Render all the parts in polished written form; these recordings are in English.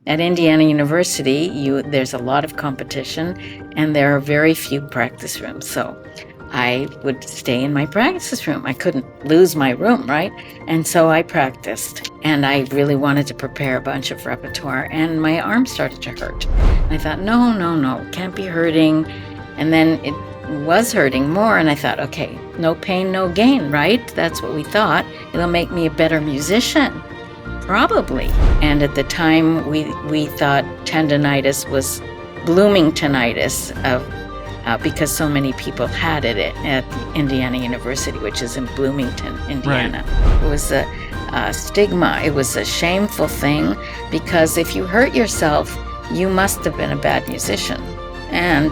At Indiana University, there's a lot of competition, and there are very few practice rooms. So I would stay in my practice room. I couldn't lose my room, right? And so I practiced, and I really wanted to prepare a bunch of repertoire, and my arm started to hurt. I thought, no, it can't be hurting. And then it was hurting more, and I thought, okay, no pain, no gain, right? That's what we thought. It'll make me a better musician. Probably. And at the time, we thought tendonitis was blooming tinnitus because so many people had it at Indiana University, which is in Bloomington, Indiana. Right. It was a stigma. It was a shameful thing because if you hurt yourself, you must have been a bad musician and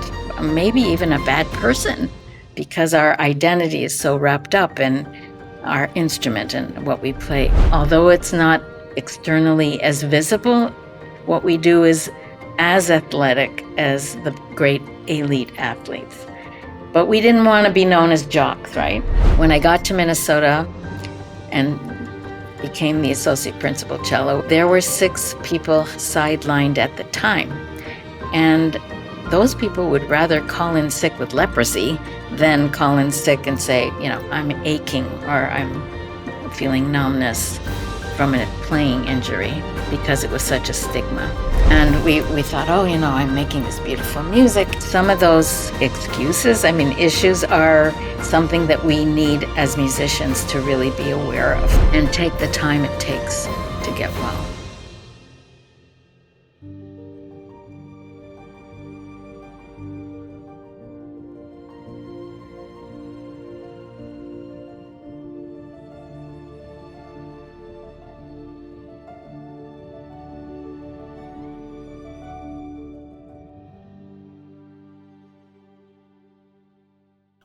maybe even a bad person because our identity is so wrapped up in our instrument and what we play. Although it's not externally as visible, what we do is as athletic as the great elite athletes. But we didn't want to be known as jocks, right? When I got to Minnesota and became the associate principal cello, there were 6 people sidelined at the time. And those people would rather call in sick with leprosy than call in sick and say, I'm aching or I'm feeling numbness from a playing injury because it was such a stigma. And we thought, I'm making this beautiful music. Some of those issues are something that we need as musicians to really be aware of and take the time it takes to get well.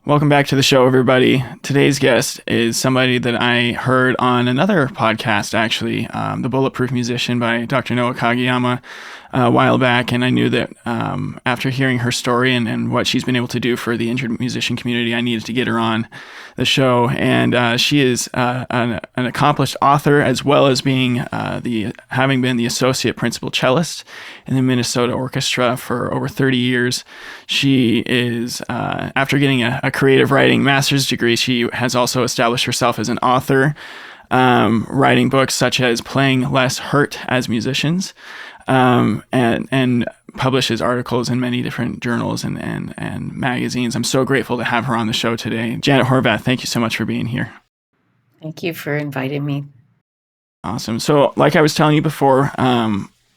Welcome back to the show, everybody. Today's guest is somebody that I heard on another podcast, actually, The Bulletproof Musician by Dr. Noah Kageyama a while back. And I knew that after hearing her story and what she's been able to do for the injured musician community, I needed to get her on the show. And she is an accomplished author, as well as being having been the associate principal cellist in the Minnesota Orchestra for over 30 years. She is, after getting a creative writing master's degree, she has also established herself as an author, writing books such as Playing Less Hurt as Musicians, and publishes articles in many different journals and magazines. I'm so grateful to have her on the show today. Janet Horvath, thank you so much for being here. Thank you for inviting me. Awesome. So like I was telling you before,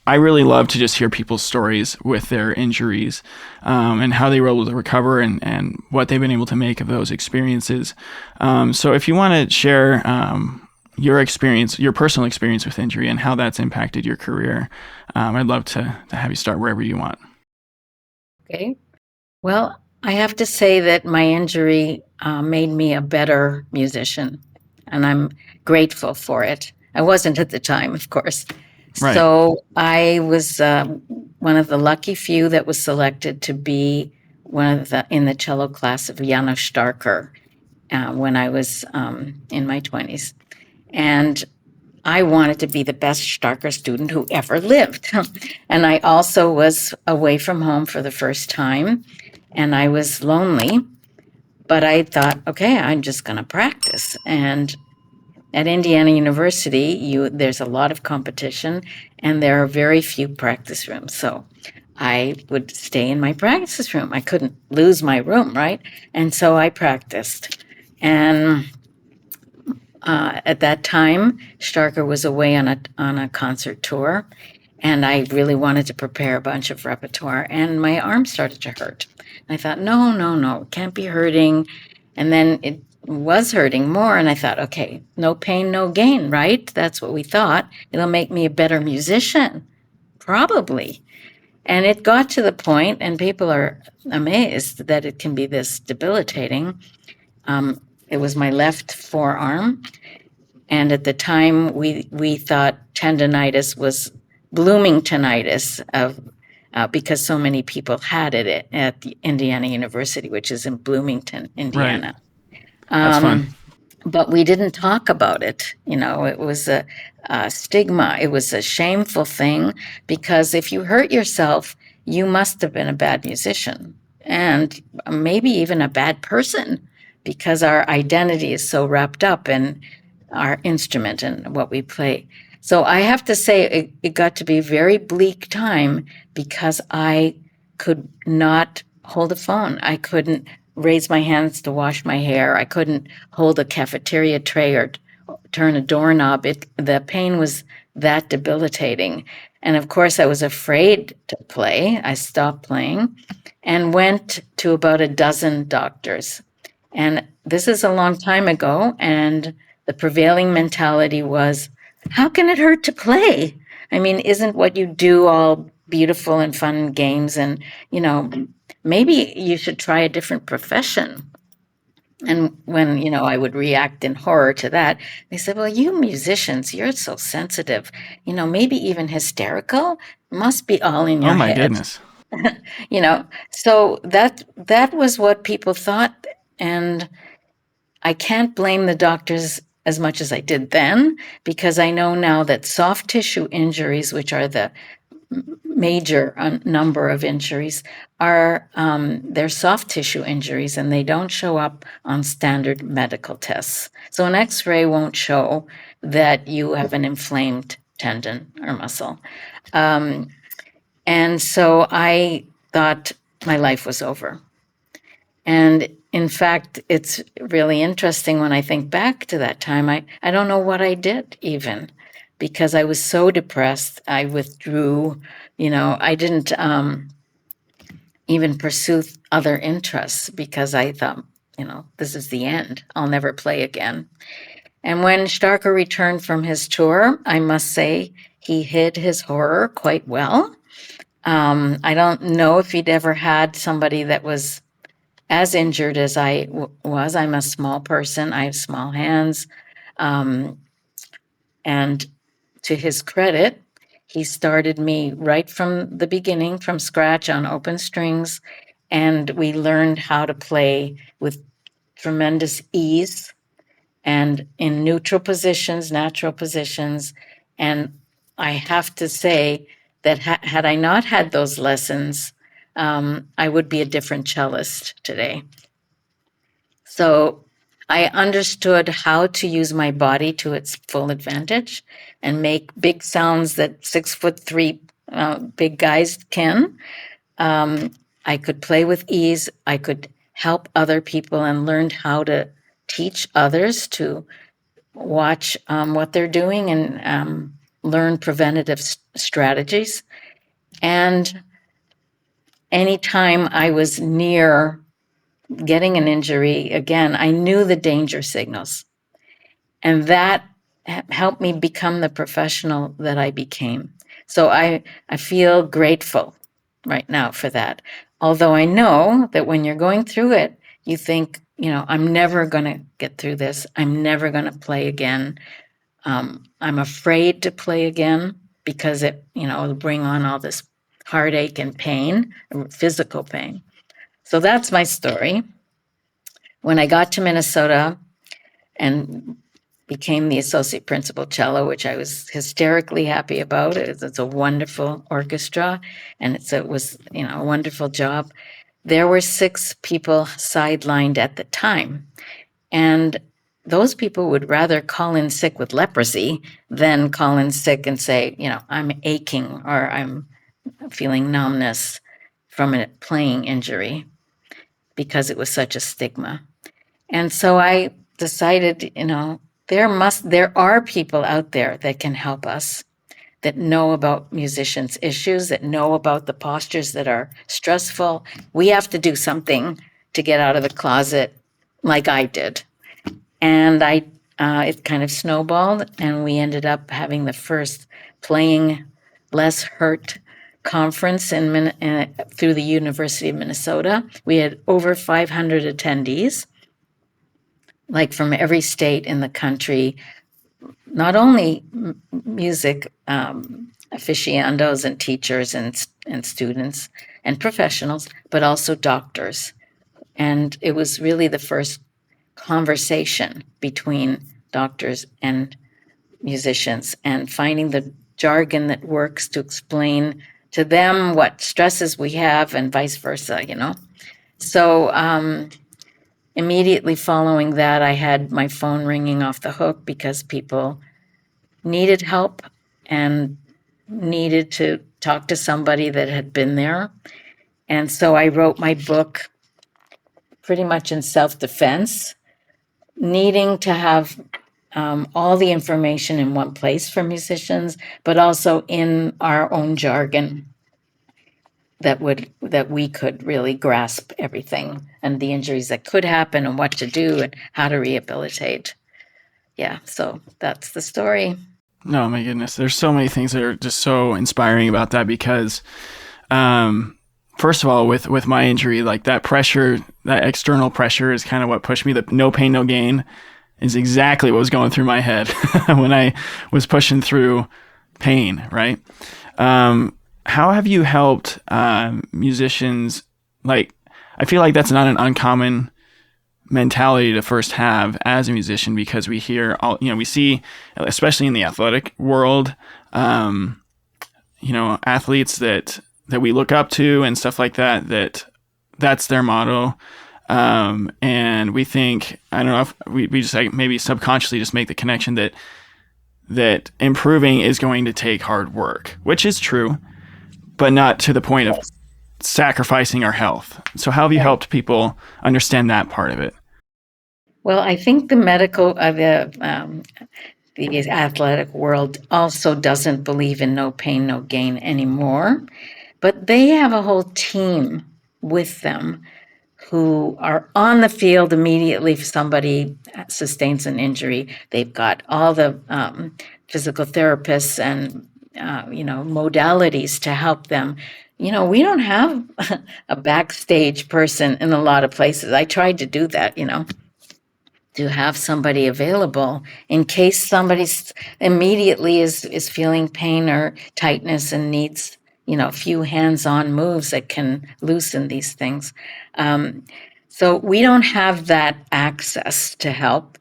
I really love to just hear people's stories with their injuries, and how they were able to recover and what they've been able to make of those experiences. So if you want to share your experience, your personal experience with injury and how that's impacted your career, I'd love to have you start wherever you want. Okay. Well, I have to say that my injury made me a better musician, and I'm grateful for it. I wasn't at the time, of course. Right. So I was one of the lucky few that was selected to be in the cello class of Janos Starker when I was in my 20s. And I wanted to be the best Starker student who ever lived. And I also was away from home for the first time, and I was lonely. But I thought, okay, I'm just going to practice. And at Indiana University, there's a lot of competition, and there are very few practice rooms. So I would stay in my practice room. I couldn't lose my room, right? And so I practiced. And at that time, Starker was away on a concert tour, and I really wanted to prepare a bunch of repertoire, and my arm started to hurt. I thought, no, it can't be hurting. And then it was hurting more, and I thought, okay, no pain, no gain, right? That's what we thought. It'll make me a better musician. Probably. And it got to the point, and people are amazed that it can be this debilitating. It was my left forearm. And at the time, we thought tendonitis was blooming tinnitus because so many people had it at the Indiana University, which is in Bloomington, Indiana. Right. That's fun. but we didn't talk about it. It was a stigma. It was a shameful thing, because if you hurt yourself, you must have been a bad musician, and maybe even a bad person, because our identity is so wrapped up in our instrument and what we play. So I have to say, it got to be a very bleak time, because I could not hold a phone. I couldn't raise my hands to wash my hair. I couldn't hold a cafeteria tray or turn a doorknob. The pain was that debilitating. And of course, I was afraid to play. I stopped playing and went to about a dozen doctors. And this is a long time ago. And the prevailing mentality was, how can it hurt to play? I mean, isn't what you do all beautiful and fun games? And, maybe you should try a different profession. And when, I would react in horror to that, they said, well, you musicians, you're so sensitive, maybe even hysterical, must be all in your Oh my head. goodness. So that was what people thought. And I can't blame the doctors as much as I did then, because I know now that soft tissue injuries, which are the major number of injuries, are they're soft tissue injuries, and they don't show up on standard medical tests. So an X-ray won't show that you have an inflamed tendon or muscle. And so I thought my life was over. And in fact, it's really interesting when I think back to that time. I don't know what I did even, because I was so depressed. I withdrew. I didn't even pursue other interests, because I thought, this is the end. I'll never play again. And when Starker returned from his tour, I must say he hid his horror quite well. I don't know if he'd ever had somebody that was as injured as I was. I'm a small person. I have small hands. And to his credit, he started me right from the beginning, from scratch on open strings. And we learned how to play with tremendous ease and in neutral positions, natural positions. And I have to say that had I not had those lessons, I would be a different cellist today. So I understood how to use my body to its full advantage and make big sounds that 6'3" big guys can. I could play with ease. I could help other people, and learned how to teach others to watch what they're doing, and learn preventative strategies. And anytime I was near getting an injury again, I knew the danger signals. And that helped me become the professional that I became. So I feel grateful right now for that. Although I know that when you're going through it, you think, I'm never going to get through this. I'm never going to play again. I'm afraid to play again, because it'll bring on all this heartache and pain, physical pain. So that's my story. When I got to Minnesota and became the associate principal cello, which I was hysterically happy about. It's a wonderful orchestra, and it was a wonderful job. There were 6 people sidelined at the time, and those people would rather call in sick with leprosy than call in sick and say, I'm aching or I'm feeling numbness from a playing injury, because it was such a stigma. And so I decided, there are people out there that can help us, that know about musicians' issues, that know about the postures that are stressful. We have to do something to get out of the closet, like I did. And it kind of snowballed, and we ended up having the first Playing Less Hurt conference through the University of Minnesota. We had over 500 attendees, like from every state in the country, not only music aficionados and teachers and students and professionals, but also doctors. And it was really the first conversation between doctors and musicians and finding the jargon that works to explain to them what stresses we have and vice versa, So immediately following that, I had my phone ringing off the hook because people needed help and needed to talk to somebody that had been there. And so I wrote my book pretty much in self-defense, needing to have all the information in one place for musicians, but also in our own jargon that we could really grasp everything and the injuries that could happen and what to do and how to rehabilitate. Yeah, so that's the story. No, my goodness. There's so many things that are just so inspiring about that because, first of all, with my injury, like that pressure, that external pressure is kind of what pushed me. The no pain, no gain is exactly what was going through my head when I was pushing through pain, right? How have you helped musicians? Like, I feel like that's not an uncommon mentality to first have as a musician because we hear all, we see, especially in the athletic world, athletes that we look up to and stuff like that, that's their motto. And we think, I don't know if we just like maybe subconsciously just make the connection that improving is going to take hard work, which is true, but not to the point of sacrificing our health. So how have you helped people understand that part of it? Well, I think the athletic world also doesn't believe in no pain, no gain anymore, but they have a whole team with them who are on the field immediately if somebody sustains an injury. They've got all the physical therapists and modalities to help them. We don't have a backstage person in a lot of places. I tried to do that, to have somebody available in case somebody immediately is feeling pain or tightness and needs a few hands-on moves that can loosen these things. So we don't have that access to help,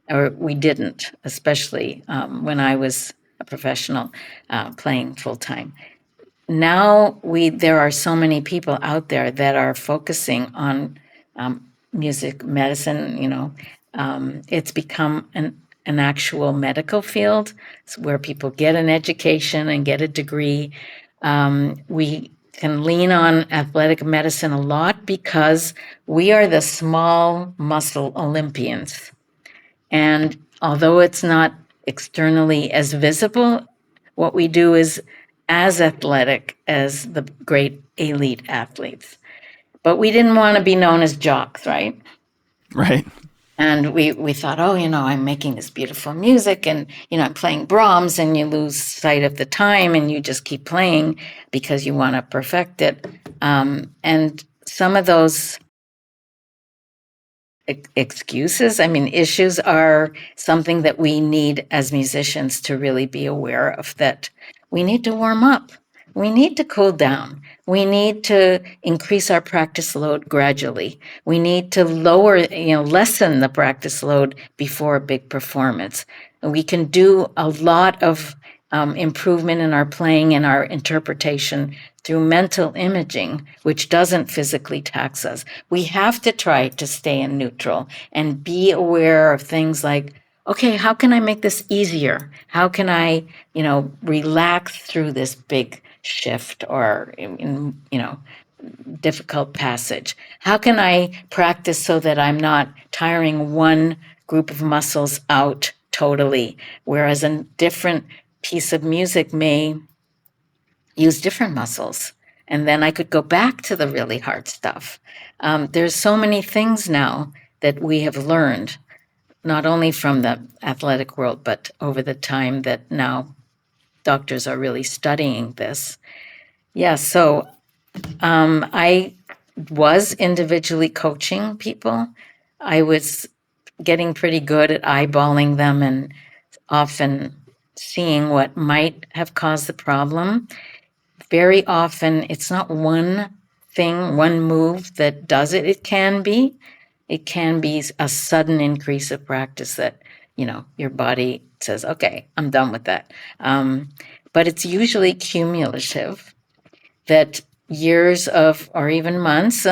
or we didn't, especially when I was a professional playing full-time. Now there are so many people out there that are focusing on music medicine. It's become an actual medical field where people get an education and get a degree. We can lean on athletic medicine a lot because we are the small muscle Olympians. And although it's not externally as visible, what we do is as athletic as the great elite athletes. But we didn't want to be known as jocks, right? Right. And we thought, I'm making this beautiful music and, I'm playing Brahms, and you lose sight of the time and you just keep playing because you want to perfect it. And some of those issues are something that we need as musicians to really be aware of, that we need to warm up. We need to cool down. We need to increase our practice load gradually. We need to lessen the practice load before a big performance. And we can do a lot of improvement in our playing and our interpretation through mental imaging, which doesn't physically tax us. We have to try to stay in neutral and be aware of things like, okay, how can I make this easier? How can I, relax through this big shift or, difficult passage? How can I practice so that I'm not tiring one group of muscles out totally, whereas a different piece of music may use different muscles? And then I could go back to the really hard stuff. There's so many things now that we have learned, not only from the athletic world, but over the time that now doctors are really studying this. Yeah, so I was individually coaching people. I was getting pretty good at eyeballing them and often seeing what might have caused the problem. Very often, it's not one thing, one move that does it. It can be. it can be a sudden increase of practice that, your body says, okay, I'm done with that. But it's usually cumulative, that years of, or even months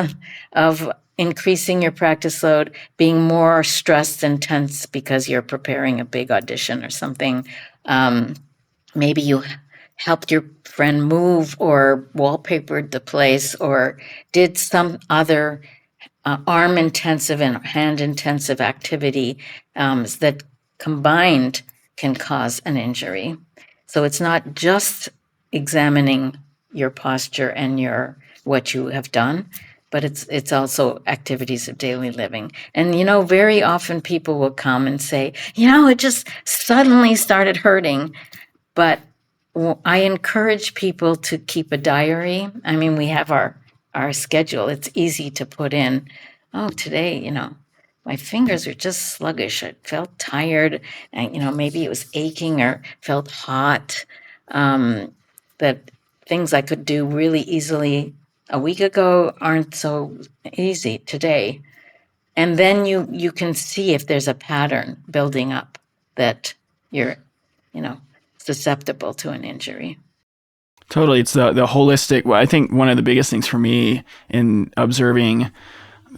of increasing your practice load, being more stressed and tense because you're preparing a big audition or something. Maybe you helped your friend move or wallpapered the place or did some other arm intensive and hand intensive activity that combined can cause an injury. So it's not just examining your posture and what you have done, but it's also activities of daily living. And very often people will come and say, it just suddenly started hurting. But I encourage people to keep a diary. I mean, we have our schedule. It's easy to put in, oh, today, my fingers are just sluggish. I felt tired, and, maybe it was aching or felt hot. That things I could do really easily a week ago aren't so easy today. And then you can see if there's a pattern building up that you're, you know, susceptible to an injury. Totally. It's the holistic. Well, I think one of the biggest things for me in observing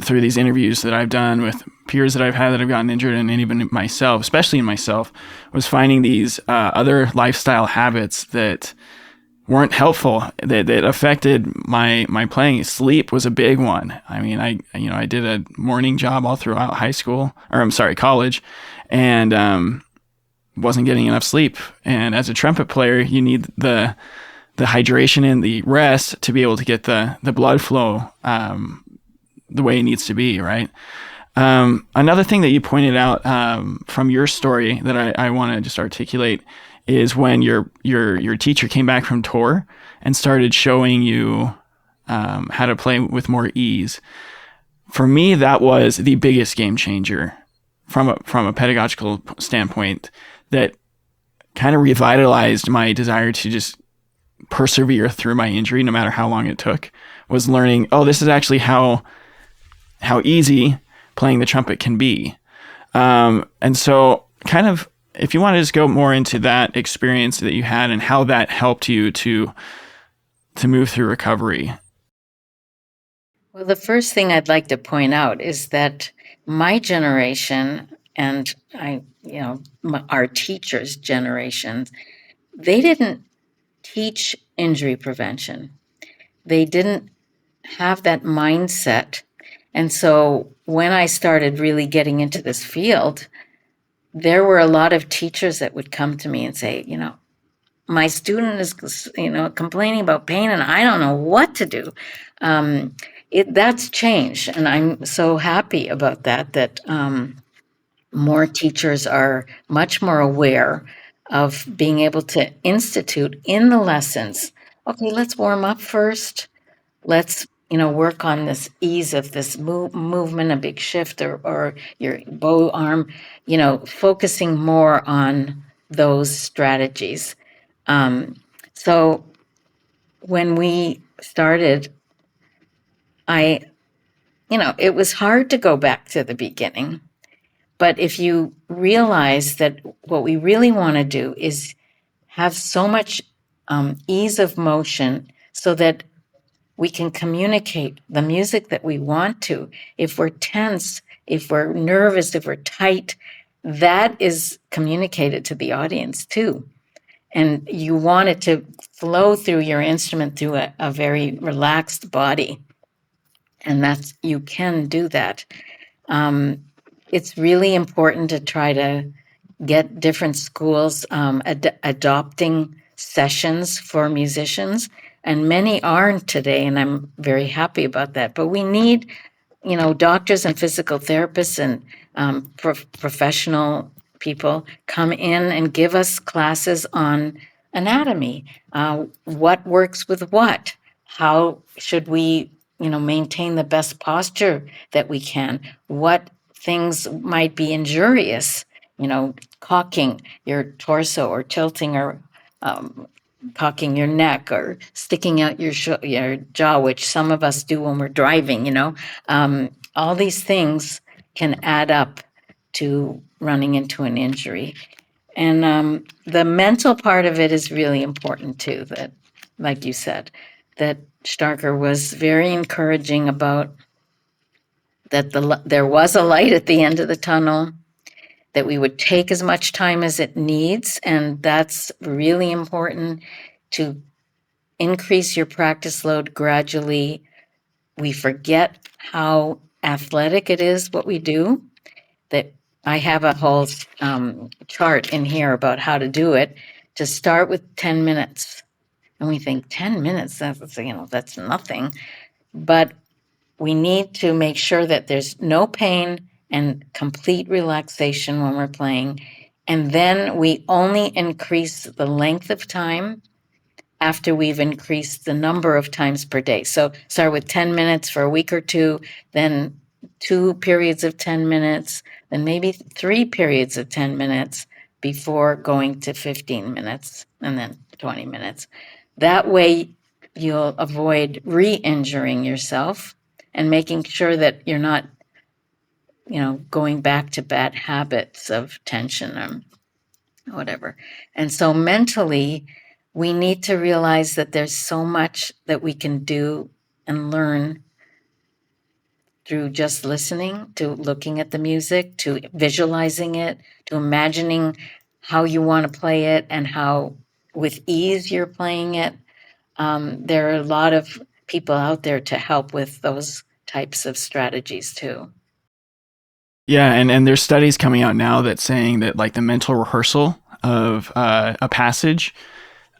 through these interviews that I've done with peers that I've had that have gotten injured, and even myself, especially in myself, was finding these other lifestyle habits that weren't helpful, that affected my playing. Sleep was a big one. I mean, I did a morning job all throughout college, and wasn't getting enough sleep. And as a trumpet player, you need the hydration and the rest to be able to get the blood flow the way it needs to be, right? Another thing that you pointed out from your story that I want to just articulate is when your teacher came back from tour and started showing you how to play with more ease. For me, that was the biggest game changer from a pedagogical standpoint, that kind of revitalized my desire to just persevere through my injury, no matter how long it took. Was learning, oh, this is actually how easy playing the trumpet can be. And so kind of, if you want to just go more into that experience that you had and how that helped you to move through recovery. Well, the first thing I'd like to point out is that my generation and our teachers' generations, they didn't teach injury prevention. They didn't have that mindset. And so when I started really getting into this field, there were a lot of teachers that would come to me and say, my student is, complaining about pain and I don't know what to do. That's changed. And I'm so happy about that more teachers are much more aware of being able to institute in the lessons. Okay, let's warm up first. Let's work on this ease of this movement, a big shift, or your bow arm. Focusing more on those strategies. So when we started, it was hard to go back to the beginning. But if you realize that what we really want to do is have so much ease of motion so that we can communicate the music that we want to. If we're tense, if we're nervous, if we're tight, that is communicated to the audience too. And you want it to flow through your instrument through a very relaxed body. And you can do that. It's really important to try to get different schools adopting sessions for musicians. And many aren't today, and I'm very happy about that. But we need, doctors and physical therapists and professional people come in and give us classes on anatomy. What works with what? How should we, maintain the best posture that we can? What things might be injurious? Cocking your torso or tilting or cocking your neck or sticking out your jaw, which some of us do when we're driving. All these things can add up to running into an injury. And the mental part of it is really important too, that, like you said, that Starker was very encouraging about that there was a light at the end of the tunnel, that we would take as much time as it needs. And that's really important, to increase your practice load gradually. We forget how athletic it is what we do. That I have a whole chart in here about how to do it. To start with 10 minutes. And we think 10 minutes, that's nothing. But we need to make sure that there's no pain and complete relaxation when we're playing. And then we only increase the length of time after we've increased the number of times per day. So start with 10 minutes for a week or two, then 2 periods of 10 minutes, then maybe 3 periods of 10 minutes before going to 15 minutes and then 20 minutes. That way you'll avoid re-injuring yourself and making sure that you're not, going back to bad habits of tension or whatever. And so mentally, we need to realize that there's so much that we can do and learn through just listening, to looking at the music, to visualizing it, to imagining how you want to play it and how with ease you're playing it. There are a lot of people out there to help with those types of strategies too. Yeah, and there's studies coming out now that's saying that like the mental rehearsal of a passage,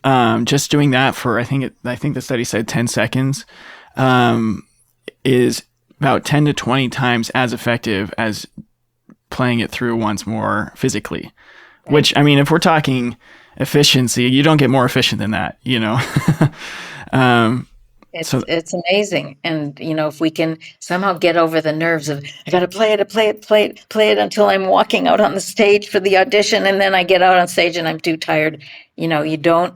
just doing that for I think the study said 10 seconds, is about 10 to 20 times as effective as playing it through once more physically. Right. Which, I mean, if we're talking efficiency, you don't get more efficient than that, It's amazing. And, if we can somehow get over the nerves of, I got to play it until I'm walking out on the stage for the audition. And then I get out on stage and I'm too tired. You don't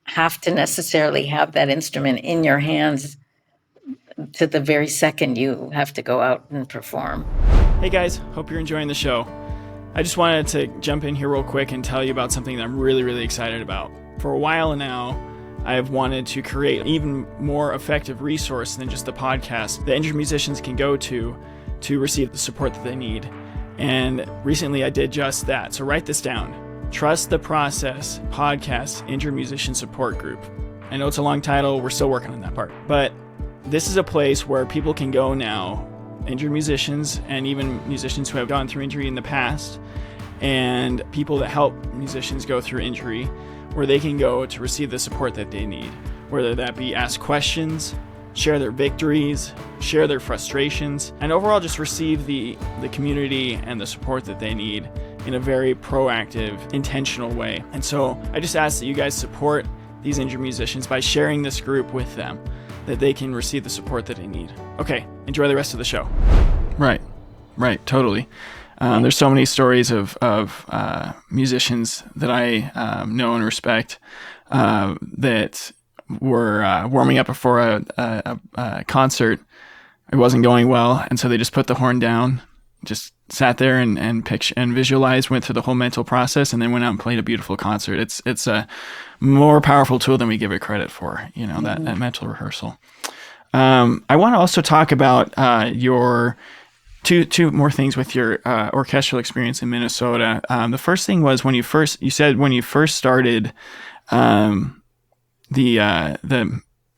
have to necessarily have that instrument in your hands to the very second you have to go out and perform. Hey guys, hope you're enjoying the show. I just wanted to jump in here real quick and tell you about something that I'm really, really excited about. For a while now, I have wanted to create an even more effective resource than just the podcast that injured musicians can go to receive the support that they need. And recently I did just that. So write this down. Trust the Process Podcast Injured Musician Support Group. I know it's a long title. We're still working on that part. But this is a place where people can go now, injured musicians and even musicians who have gone through injury in the past, and people that help musicians go through injury, where they can go to receive the support that they need, whether that be ask questions, share their victories, share their frustrations, and overall just receive the community and the support that they need in a very proactive, intentional way. And so I just ask that you guys support these injured musicians by sharing this group with them, that they can receive the support that they need. Okay, enjoy the rest of the show. Right, totally. There's so many stories of musicians that I know and respect that were warming up before a concert. It wasn't going well, and so they just put the horn down, just sat there and picture and visualized, went through the whole mental process, and then went out and played a beautiful concert. It's a more powerful tool than we give it credit for, that mental rehearsal. I want to also talk about your two more things with your orchestral experience in Minnesota. The first thing was when you first started, the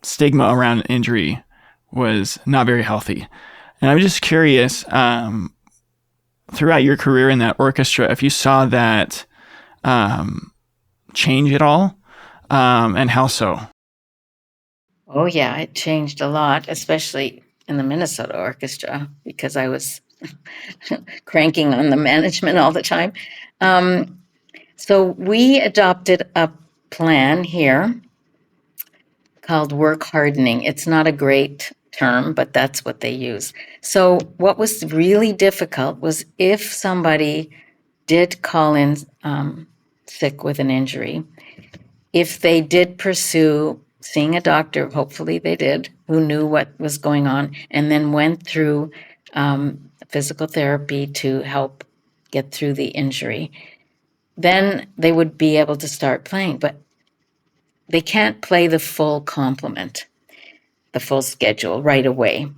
stigma around injury was not very healthy. And I'm just curious, throughout your career in that orchestra, if you saw that change at all, and how so? Oh yeah, it changed a lot, especially in the Minnesota Orchestra, because I was cranking on the management all the time. So we adopted a plan here called work hardening. It's not a great term, but that's what they use. So what was really difficult was if somebody did call in sick with an injury, if they did pursue seeing a doctor, hopefully they did, who knew what was going on, and then went through physical therapy to help get through the injury. Then they would be able to start playing, but they can't play the full complement, the full schedule right away.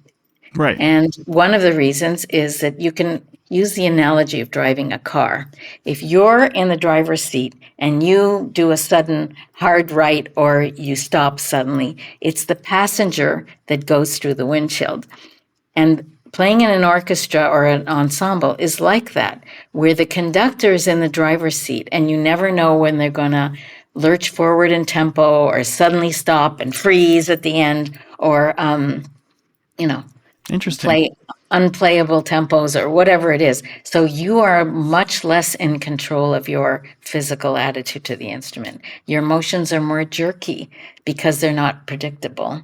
Right. And one of the reasons is that you can use the analogy of driving a car. If you're in the driver's seat and you do a sudden hard right or you stop suddenly, it's the passenger that goes through the windshield. And playing in an orchestra or an ensemble is like that, where the conductor is in the driver's seat and you never know when they're going to lurch forward in tempo or suddenly stop and freeze at the end, or Interesting. play unplayable tempos or whatever it is. So you are much less in control of your physical attitude to the instrument. Your motions are more jerky because they're not predictable,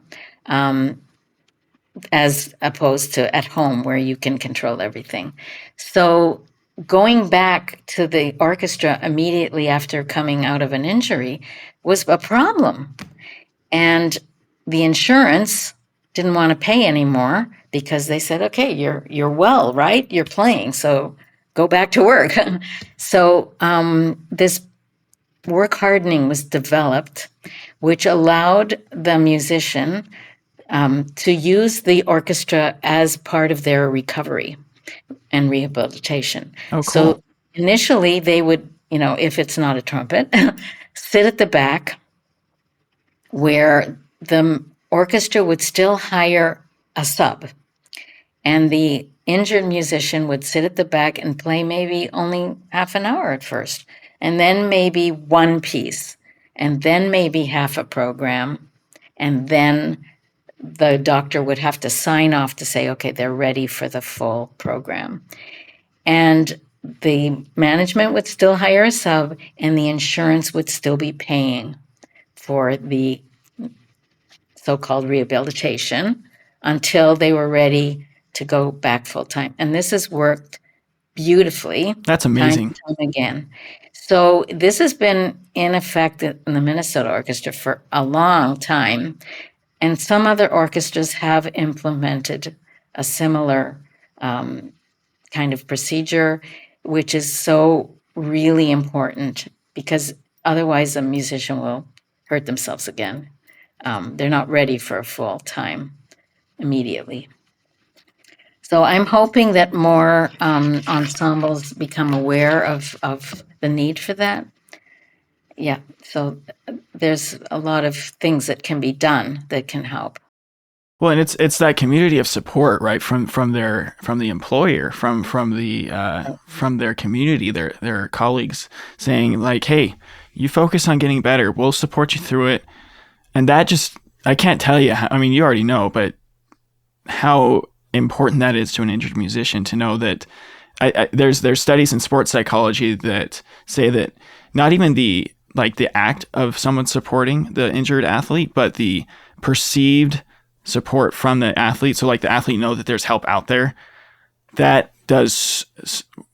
as opposed to at home where you can control everything. So going back to the orchestra immediately after coming out of an injury was a problem. And the insurance didn't want to pay anymore because they said, okay, you're well, right? You're playing, so go back to work. So this work hardening was developed, which allowed the musician to use the orchestra as part of their recovery and rehabilitation. Oh, cool. So initially they would, if it's not a trumpet, sit at the back where the orchestra would still hire a sub, and the injured musician would sit at the back and play maybe only half an hour at first, and then maybe one piece, and then maybe half a program, and then the doctor would have to sign off to say, okay, they're ready for the full program. And the management would still hire a sub, and the insurance would still be paying for the so-called rehabilitation until they were ready to go back full time. And this has worked beautifully. That's amazing. Time and time again. So this has been in effect in the Minnesota Orchestra for a long time. And some other orchestras have implemented a similar kind of procedure, which is so really important because otherwise a musician will hurt themselves again. They're not ready for a full time immediately. So I'm hoping that more ensembles become aware of the need for that. Yeah, so there's a lot of things that can be done that can help. Well, and it's that community of support, right? From the employer, from their community, their colleagues saying like, hey, you focus on getting better. We'll support you through it. And that just, I can't tell you how, I mean, you already know, but how important that is to an injured musician to know that there's studies in sports psychology that say that not even the act of someone supporting the injured athlete, but the perceived support from the athlete. So like the athlete know that there's help out there, that does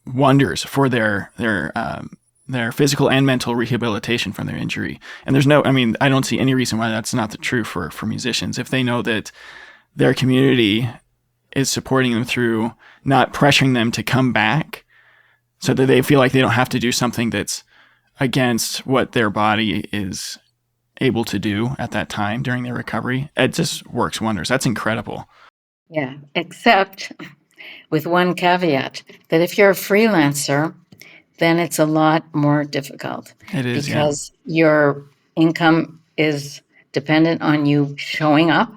wonders for their physical and mental rehabilitation from their injury. And I don't see any reason why that's not the true for musicians. If they know that their community is supporting them through not pressuring them to come back so that they feel like they don't have to do something that's against what their body is able to do at that time during their recovery, it just works wonders. That's incredible. Yeah, except with one caveat that if you're a freelancer, then it's a lot more difficult. It is, because your income is dependent on you showing up,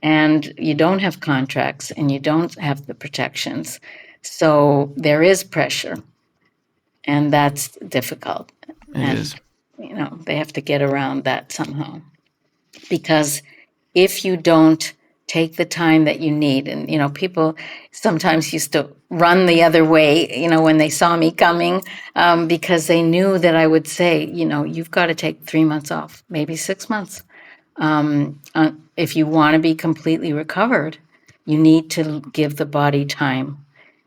and you don't have contracts and you don't have the protections. So there is pressure, and that's difficult. It is. They have to get around that somehow. Because if you don't take the time that you need, and people sometimes used to run the other way, when they saw me coming, because they knew that I would say, you've got to take 3 months off, maybe 6 months. If you want to be completely recovered, you need to give the body time.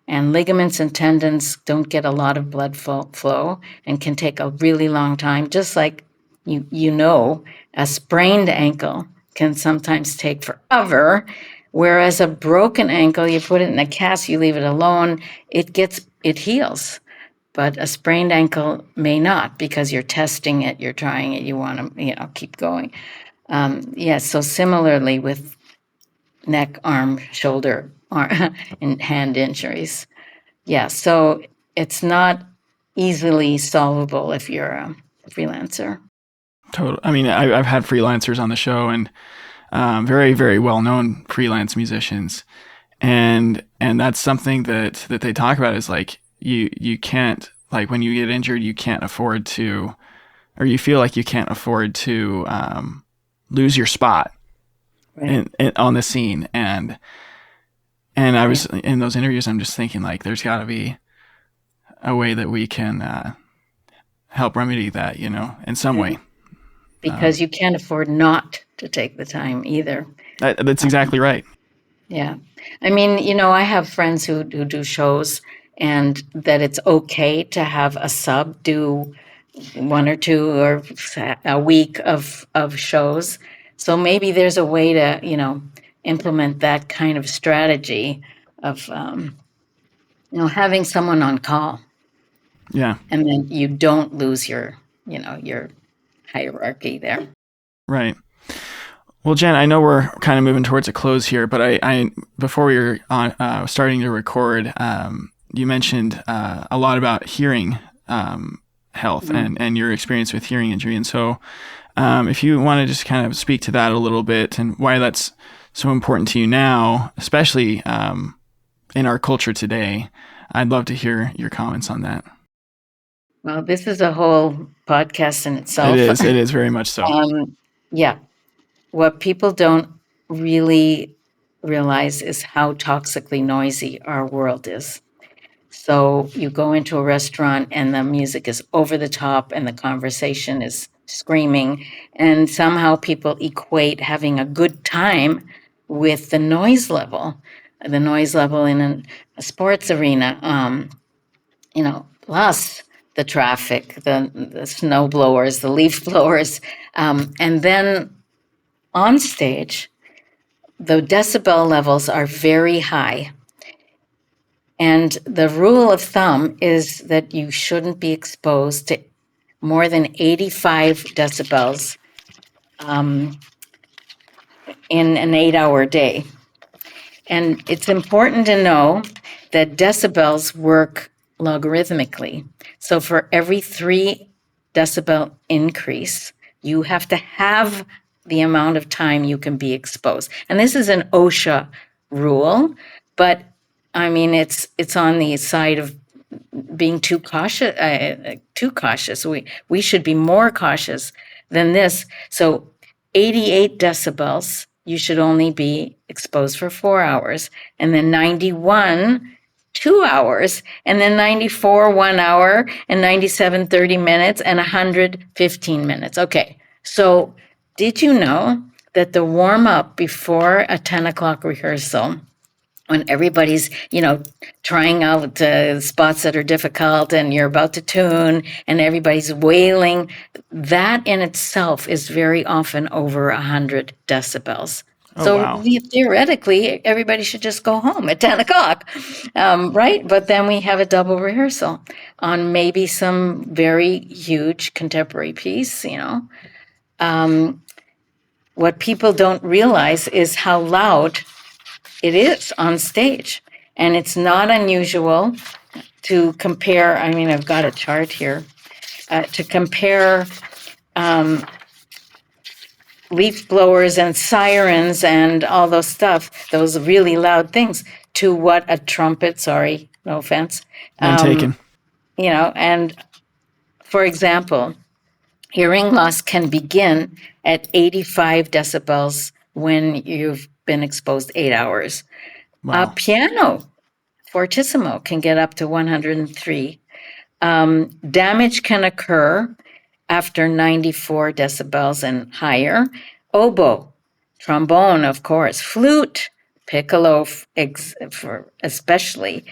And ligaments and tendons don't get a lot of blood flow and can take a really long time, just like a sprained ankle can sometimes take forever, Whereas a broken ankle, you put it in a cast, you leave it alone, it heals. But a sprained ankle may not, because you're testing it, you're trying it, you want to, keep going. So similarly with neck, arm, shoulder, and hand injuries. Yeah, so it's not easily solvable if you're a freelancer. Total. I mean, I've had freelancers on the show, and very, very well-known freelance musicians, and that's something that they talk about is like you can't, like, when you get injured, you can't afford to, or you feel like you can't afford to lose your spot on the scene, and I was in those interviews, I'm just thinking, like, there's got to be a way that we can help remedy that, in some way. Because you can't afford not to take the time either. That's exactly right. Yeah. I mean, I have friends who do shows, and that it's okay to have a sub do 1 or 2 or a week of shows. So maybe there's a way to, implement that kind of strategy of, having someone on call. Yeah. And then you don't lose your hierarchy there. Right. Well, Jen, I know we're kind of moving towards a close here, but I before we were on starting to record, you mentioned a lot about hearing health and your experience with hearing injury. And so if you want to just kind of speak to that a little bit and why that's so important to you now, especially in our culture today, I'd love to hear your comments on that. Well, this is a whole podcast in itself. It is very much so. Yeah. What people don't really realize is how toxically noisy our world is. So you go into a restaurant and the music is over the top and the conversation is screaming, and somehow people equate having a good time with the noise level in a sports arena, plus the traffic, the snow blowers, the leaf blowers, and then on stage, the decibel levels are very high. And the rule of thumb is that you shouldn't be exposed to more than 85 decibels in an 8-hour day. And it's important to know that decibels work logarithmically. So for every 3 decibel increase, you have to have the amount of time you can be exposed. And this is an OSHA rule, but I mean, it's on the side of being too cautious. We should be more cautious than this. So 88 decibels, you should only be exposed for 4 hours, and then 91, 2 hours, and then 94, 1 hour, and 97, 30 minutes, and 100, 15 minutes. Okay, so did you know that the warm up before a 10 o'clock rehearsal, when everybody's, trying out spots that are difficult and you're about to tune and everybody's wailing, that in itself is very often over 100 decibels. Oh, so wow. Theoretically, everybody should just go home at 10 o'clock, right? But then we have a double rehearsal on maybe some very huge contemporary piece, What people don't realize is how loud it is on stage. And it's not unusual to compare, I mean, I've got a chart here, to compare leaf blowers and sirens and all those stuff, those really loud things, to what a trumpet, sorry, no offense. None taken. And for example, hearing loss can begin at 85 decibels when you've been exposed 8 hours. Wow. A piano fortissimo can get up to 103. Damage can occur after 94 decibels and higher. Oboe, trombone, of course, flute, piccolo, especially.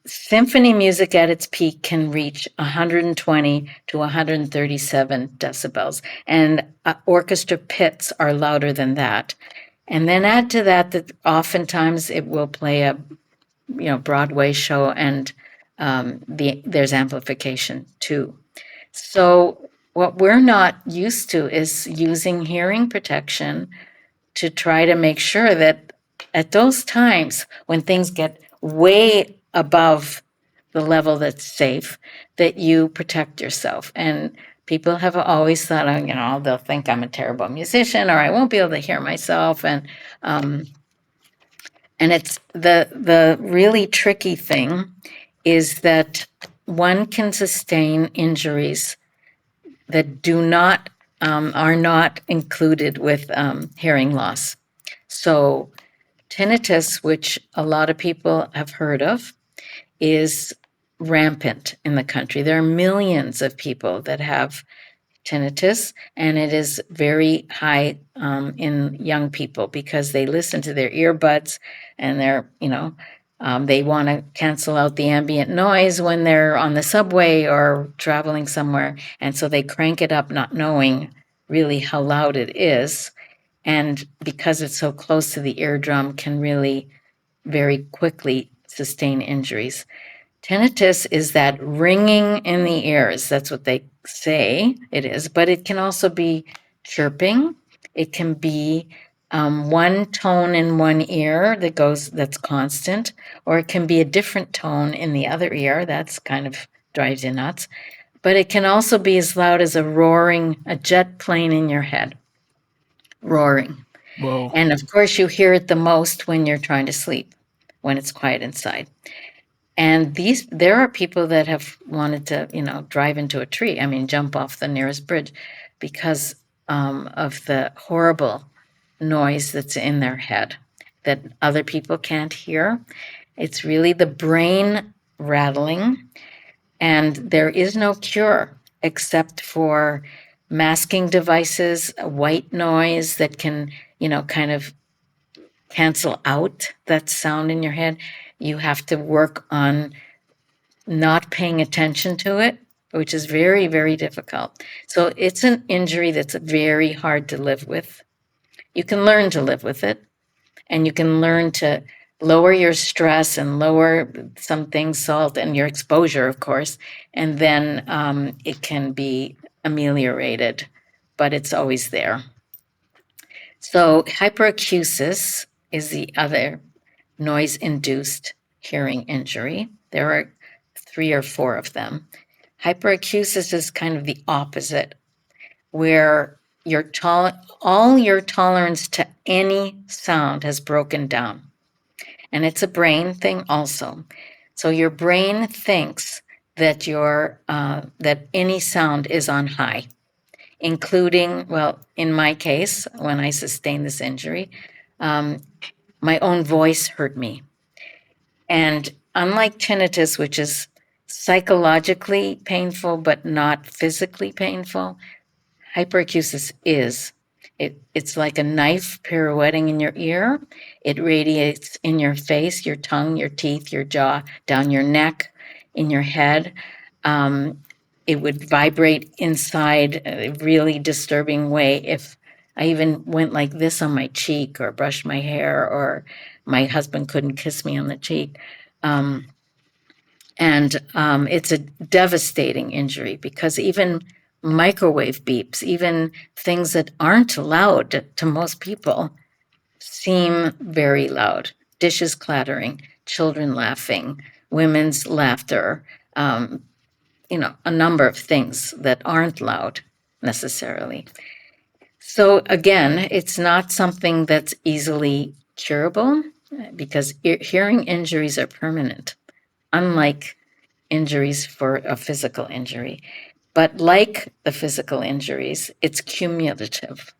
Symphony music at its peak can reach 120 to 137 decibels, and orchestra pits are louder than that. And then add to that that oftentimes it will play a Broadway show, and there's amplification too. So what we're not used to is using hearing protection to try to make sure that at those times when things get way above the level that's safe, that you protect yourself. And people have always thought, they'll think I'm a terrible musician, or I won't be able to hear myself. And it's the really tricky thing is that one can sustain injuries that are not included with hearing loss. So tinnitus, which a lot of people have heard of, is rampant in the country. There are millions of people that have tinnitus, and it is very high in young people because they listen to their earbuds and they want to cancel out the ambient noise when they're on the subway or traveling somewhere. And so they crank it up, not knowing really how loud it is. And because it's so close to the eardrum, can really very quickly sustain injuries. Tinnitus is that ringing in the ears. That's what they say it is, but it can also be chirping. It can be one tone in one ear that's constant, or it can be a different tone in the other ear. That's kind of drives you nuts. But it can also be as loud as a jet plane in your head, roaring. Whoa. And of course, you hear it the most when you're trying to sleep, when it's quiet inside. And there are people that have wanted to, drive into a tree. I mean, jump off the nearest bridge because of the horrible noise that's in their head that other people can't hear. It's really the brain rattling, and there is no cure except for masking devices, white noise that can, kind of cancel out that sound in your head. You have to work on not paying attention to it, which is very, very difficult. So it's an injury that's very hard to live with. You can learn to live with it, and you can learn to lower your stress and lower some things, salt, and your exposure, of course, and then it can be ameliorated, but it's always there. So hyperacusis is the other noise-induced hearing injury. There are 3 or 4 of them. Hyperacusis is kind of the opposite, where all your tolerance to any sound has broken down. And it's a brain thing also. So your brain thinks that that any sound is on high, including, well, in my case, when I sustained this injury, my own voice hurt me. And unlike tinnitus, which is psychologically painful but not physically painful, hyperacusis is. It's like a knife pirouetting in your ear. It radiates in your face, your tongue, your teeth, your jaw, down your neck, in your head. It would vibrate inside a really disturbing way if I even went like this on my cheek or brushed my hair, or my husband couldn't kiss me on the cheek. It's a devastating injury because even microwave beeps, even things that aren't loud to most people, seem very loud. Dishes clattering, children laughing, women's laughter, a number of things that aren't loud necessarily. So again, it's not something that's easily curable because hearing injuries are permanent, unlike injuries for a physical injury. But like the physical injuries, it's cumulative.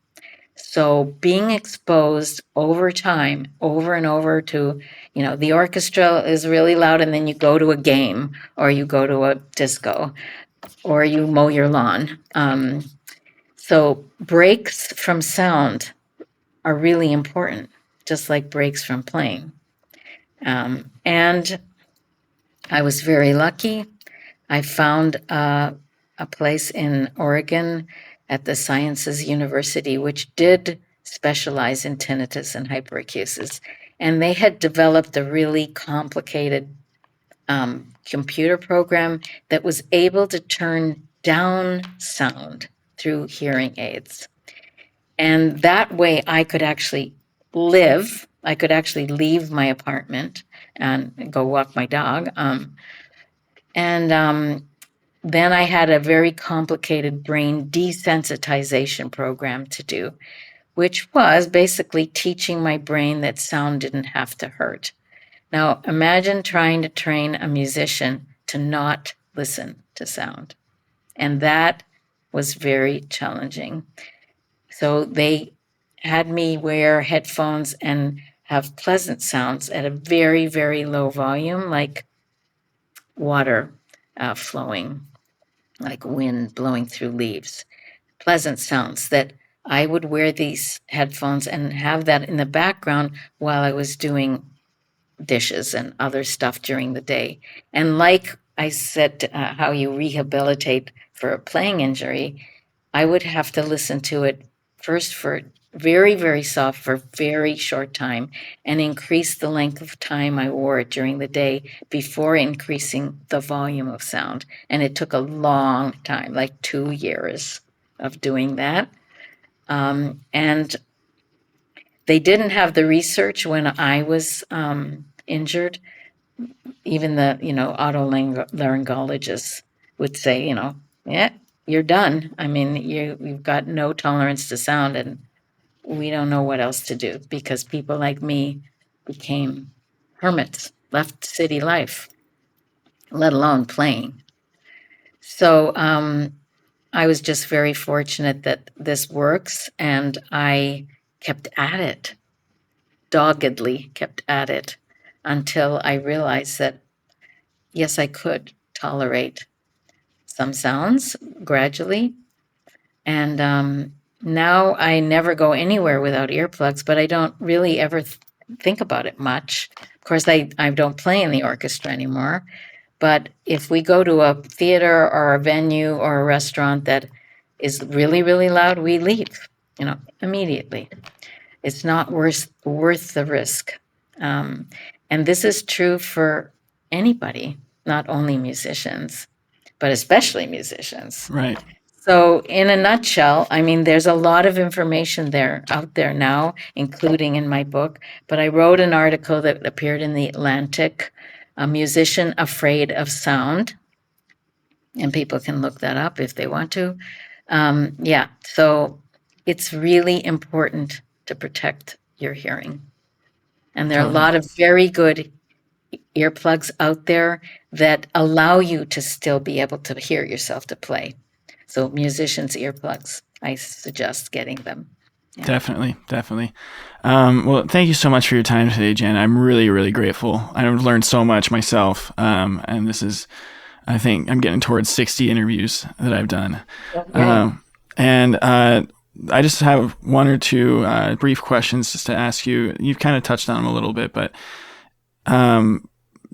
So being exposed over time, over and over to, the orchestra is really loud, and then you go to a game, or you go to a disco, or you mow your lawn. So breaks from sound are really important, just like breaks from playing. And I was very lucky. I found a place in Oregon at the Sciences University, which did specialize in tinnitus and hyperacusis. And they had developed a really complicated computer program that was able to turn down sound through hearing aids. And that way I could actually leave my apartment and go walk my dog. Then I had a very complicated brain desensitization program to do, which was basically teaching my brain that sound didn't have to hurt. Now, imagine trying to train a musician to not listen to sound. And that was very challenging. So they had me wear headphones and have pleasant sounds at a very, very low volume, like water flowing, like wind blowing through leaves. Pleasant sounds that I would wear these headphones and have that in the background while I was doing dishes and other stuff during the day. And like I said, how you rehabilitate for a playing injury, I would have to listen to it first for very, very soft for very short time and increase the length of time I wore it during the day before increasing the volume of sound. And it took a long time, like 2 years of doing that. And they didn't have the research when I was injured. Even the, otolaryngologists would say, yeah, you're done. I mean, you've got no tolerance to sound, and we don't know what else to do, because people like me became hermits, left city life, let alone playing. So I was just very fortunate that this works, and I kept at it, doggedly kept at it, until I realized that, yes, I could tolerate some sounds gradually. And now I never go anywhere without earplugs, but I don't really ever think about it much. Of course, I don't play in the orchestra anymore. But if we go to a theater or a venue or a restaurant that is really, really loud, we leave, immediately. It's not worth the risk. And this is true for anybody, not only musicians, but especially musicians. Right. So in a nutshell, I mean, there's a lot of information out there now, including in my book, but I wrote an article that appeared in the Atlantic, A Musician Afraid of Sound, and people can look that up if they want to. So it's really important to protect your hearing. And there are a lot of very good earplugs out there that allow you to still be able to hear yourself to play. So musicians' earplugs, I suggest getting them. Yeah. Definitely. Well, thank you so much for your time today, Jen. I'm really, really grateful. I've learned so much myself. And this is, I think I'm getting towards 60 interviews that I've done. Okay. I just have one or two brief questions just to ask you. You've kind of touched on them a little bit, but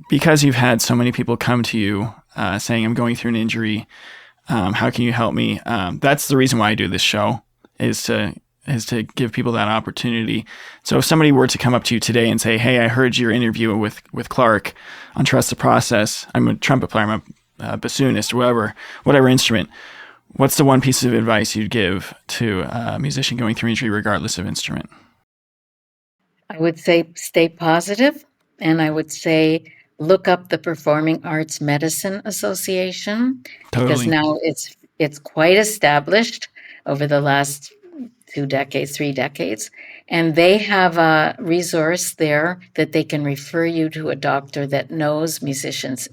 because you've had so many people come to you saying, I'm going through an injury, how can you help me? That's the reason why I do this show, is to give people that opportunity. So if somebody were to come up to you today and say, hey, I heard your interview with Clark on Trust the Process. I'm a trumpet player, I'm a bassoonist, or whatever instrument. What's the one piece of advice you'd give to a musician going through injury regardless of instrument? I would say stay positive, and I would say look up the Performing Arts Medicine Association. Totally. Because now it's quite established over the last 2 decades, 3 decades, and they have a resource there that they can refer you to a doctor that knows musicians'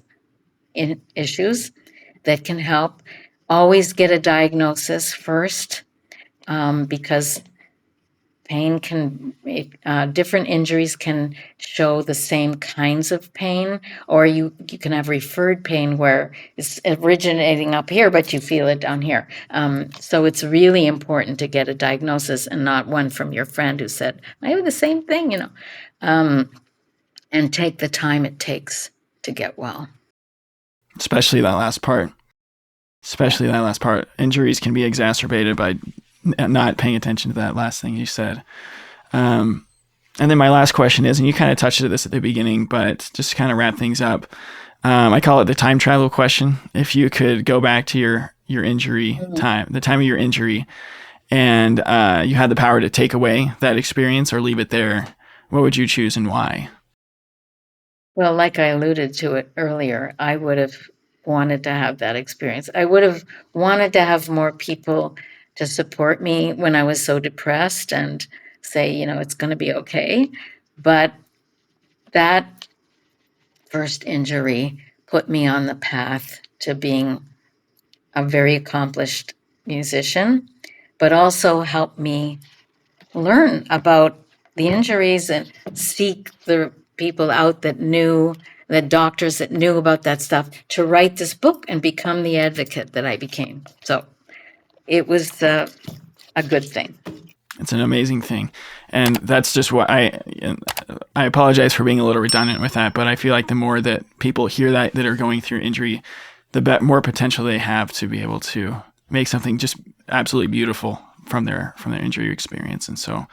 issues that can help. Always get a diagnosis first, because pain different injuries can show the same kinds of pain, or you can have referred pain where it's originating up here, but you feel it down here. So it's really important to get a diagnosis, and not one from your friend who said, I have the same thing, and take the time it takes to get well. Especially that last part. Injuries can be exacerbated by not paying attention to that last thing you said. And then my last question is, and you kind of touched on this at the beginning, but just to kind of wrap things up, I call it the time travel question. If you could go back to your injury time, the time of your injury, and you had the power to take away that experience or leave it there, what would you choose and why? Well, like I alluded to it earlier, I would have wanted to have that experience. I would have wanted to have more people to support me when I was so depressed and say, it's going to be okay. But that first injury put me on the path to being a very accomplished musician, but also helped me learn about the injuries and seek the people out the doctors that knew about that stuff, to write this book and become the advocate that I became. So it was a good thing. It's an amazing thing. And that's just what I apologize for being a little redundant with that, but I feel like the more that people hear that are going through injury, the more potential they have to be able to make something just absolutely beautiful from their injury experience. And so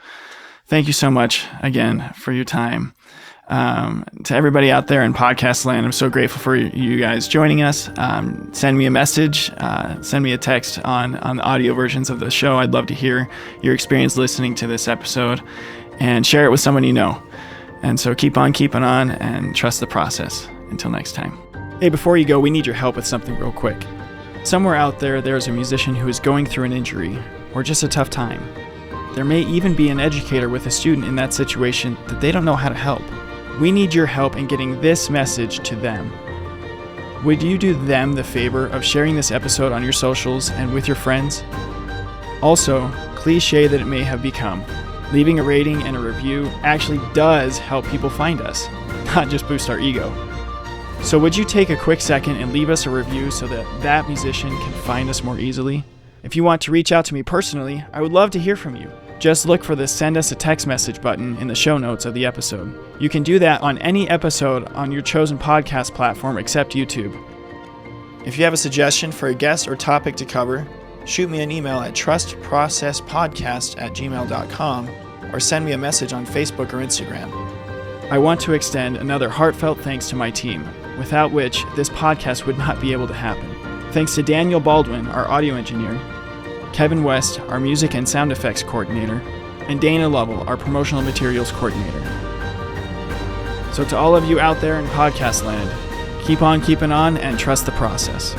thank you so much again for your time. To everybody out there in podcast land, I'm so grateful for you guys joining us. Send me a message, send me a text on the audio versions of the show. I'd love to hear your experience listening to this episode, and share it with someone you know. And so keep on keeping on and trust the process. Until next time. Hey, before you go, we need your help with something real quick. Somewhere out there's a musician who is going through an injury or just a tough time. There may even be an educator with a student in that situation that they don't know how to help. We need your help in getting this message to them. Would you do them the favor of sharing this episode on your socials and with your friends? Also, cliche that it may have become, leaving a rating and a review actually does help people find us, not just boost our ego. So would you take a quick second and leave us a review so that musician can find us more easily? If you want to reach out to me personally, I would love to hear from you. Just look for the Send Us a Text Message button in the show notes of the episode. You can do that on any episode on your chosen podcast platform except YouTube. If you have a suggestion for a guest or topic to cover, shoot me an email at trustprocesspodcast@gmail.com or send me a message on Facebook or Instagram. I want to extend another heartfelt thanks to my team, without which this podcast would not be able to happen. Thanks to Daniel Baldwin, our audio engineer, Kevin West, our music and sound effects coordinator, and Dana Lovell, our promotional materials coordinator. So to all of you out there in podcast land, keep on keeping on and trust the process.